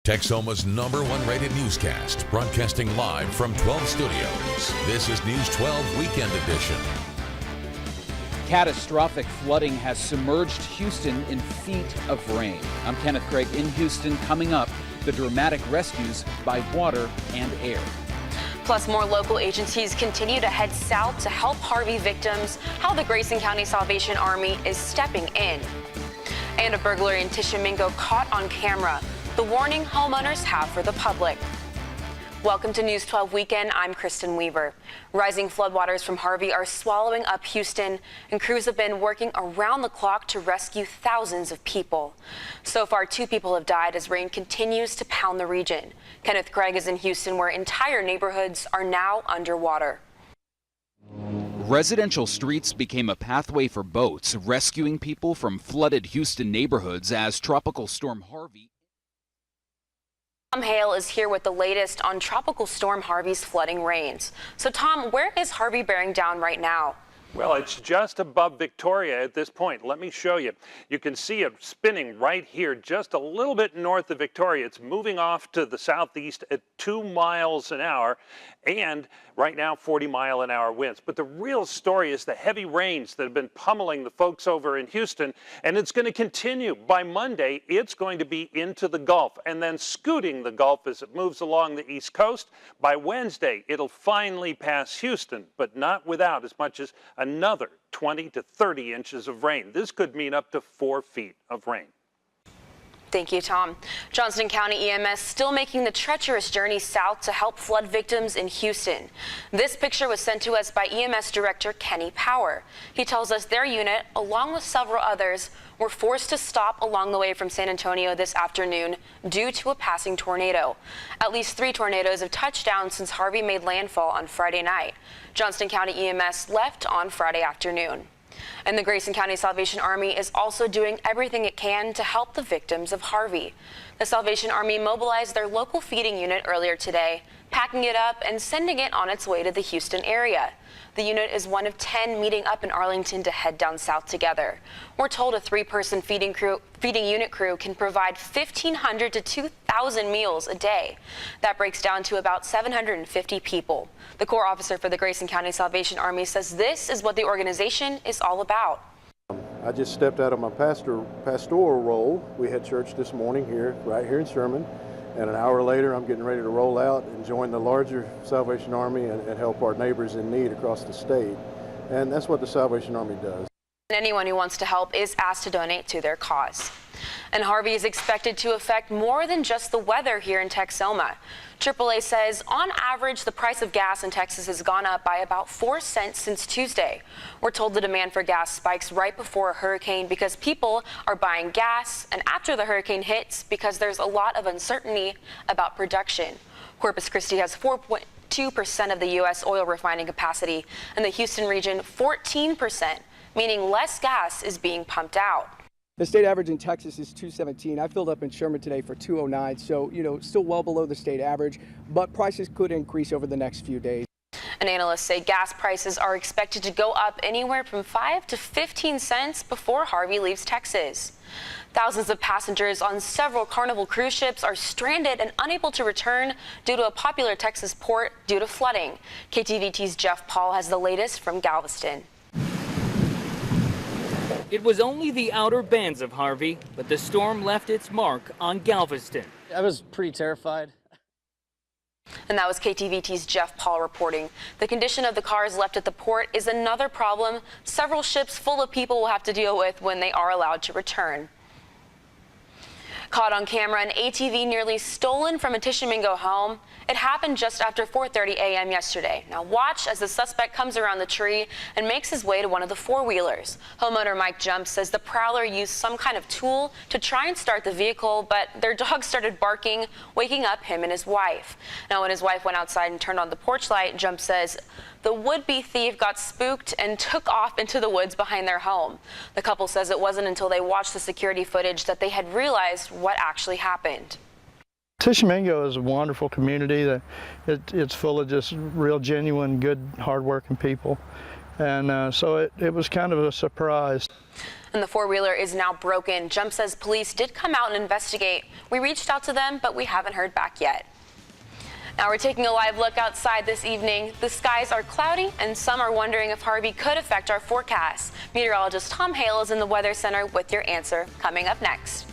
Texoma's #1 rated newscast, broadcasting live from 12 studios. This is News 12 Weekend Edition. Catastrophic flooding has submerged Houston in feet of rain. I'm Kenneth Craig in Houston. Coming up, the dramatic rescues by water and air. Plus, more local agencies continue to head south to help Harvey victims, how the Grayson County Salvation Army is stepping in. And a burglary in Tishomingo caught on camera. The warning homeowners have for the public. Welcome to News 12 Weekend. I'm Kristen Weaver. Rising floodwaters from Harvey are swallowing up Houston, and crews have been working around the clock to rescue thousands of people. So far, 2 people have died as rain continues to pound the region. Kenneth Craig is in Houston, where entire neighborhoods are now underwater. Residential streets became a pathway for boats, rescuing people from flooded Houston neighborhoods as Tropical Storm Harvey. Tom Hale is here with the latest on Tropical Storm Harvey's flooding rains. So Tom, where is Harvey bearing down right now? Well, it's just above Victoria at this point. Let me show you. You can see it spinning right here, just a little bit north of Victoria. It's moving off to the southeast at 2 miles an hour, and right now 40-mile-an-hour winds. But the real story is the heavy rains that have been pummeling the folks over in Houston, and it's going to continue. By Monday, it's going to be into the Gulf and then scooting the Gulf as it moves along the East Coast. By Wednesday, it'll finally pass Houston, but not without as much as another 20 to 30 inches of rain. This could mean up to 4 feet of rain. Thank you, Tom. Johnston County EMS still making the treacherous journey south to help flood victims in Houston. This picture was sent to us by EMS Director Kenny Power. He tells us their unit, along with several others, were forced to stop along the way from San Antonio this afternoon due to a passing tornado. At least 3 tornadoes have touched down since Harvey made landfall on Friday night. Johnston County EMS left on Friday afternoon. And the Grayson County Salvation Army is also doing everything it can to help the victims of Harvey. The Salvation Army mobilized their local feeding unit earlier today, packing it up and sending it on its way to the Houston area. The unit is one of 10 meeting up in Arlington to head down south together. We're told a 3-person feeding unit crew can provide 1,500 to 2,000 meals a day. That breaks down to about 750 people. The Corps officer for the Grayson County Salvation Army says this is what the organization is all about. I just stepped out of my pastoral role. We had church this morning right here in Sherman. And an hour later, I'm getting ready to roll out and join the larger Salvation Army and help our neighbors in need across the state. And that's what the Salvation Army does. Anyone who wants to help is asked to donate to their cause. And Harvey is expected to affect more than just the weather here in Texoma. AAA says on average, the price of gas in Texas has gone up by about 4 cents since Tuesday. We're told the demand for gas spikes right before a hurricane because people are buying gas, and after the hurricane hits because there's a lot of uncertainty about production. Corpus Christi has 4.2% of the U.S. oil refining capacity, and the Houston region 14%, meaning less gas is being pumped out. The state average in Texas is 217. I filled up in Sherman today for 209, so, still well below the state average, but prices could increase over the next few days. And analysts say gas prices are expected to go up anywhere from 5 to 15 cents before Harvey leaves Texas. Thousands of passengers on several Carnival cruise ships are stranded and unable to return due to a popular Texas port due to flooding. KTVT's Jeff Paul has the latest from Galveston. It was only the outer bands of Harvey, but the storm left its mark on Galveston. I was pretty terrified. And that was KTVT's Jeff Paul reporting. The condition of the cars left at the port is another problem several ships full of people will have to deal with when they are allowed to return. Caught on camera, an ATV nearly stolen from a Tishomingo home. It happened just after 4:30 a.m. yesterday. Now watch as the suspect comes around the tree and makes his way to one of the four-wheelers. Homeowner Mike Jumps says the prowler used some kind of tool to try and start the vehicle, but their dog started barking, waking up him and his wife. Now when his wife went outside and turned on the porch light, Jumps says the would-be thief got spooked and took off into the woods behind their home. The couple says it wasn't until they watched the security footage that they had realized what actually happened. Tishomingo is a wonderful community. It's full of just real genuine, good, hard-working people. and so it was kind of a surprise. And the four-wheeler is now broken. Jump says police did come out and investigate. We reached out to them, but we haven't heard back yet. Now we're taking a live look outside this evening. The skies are cloudy, and some are wondering if Harvey could affect our forecast. Meteorologist Tom Hale is in the Weather Center with your answer coming up next.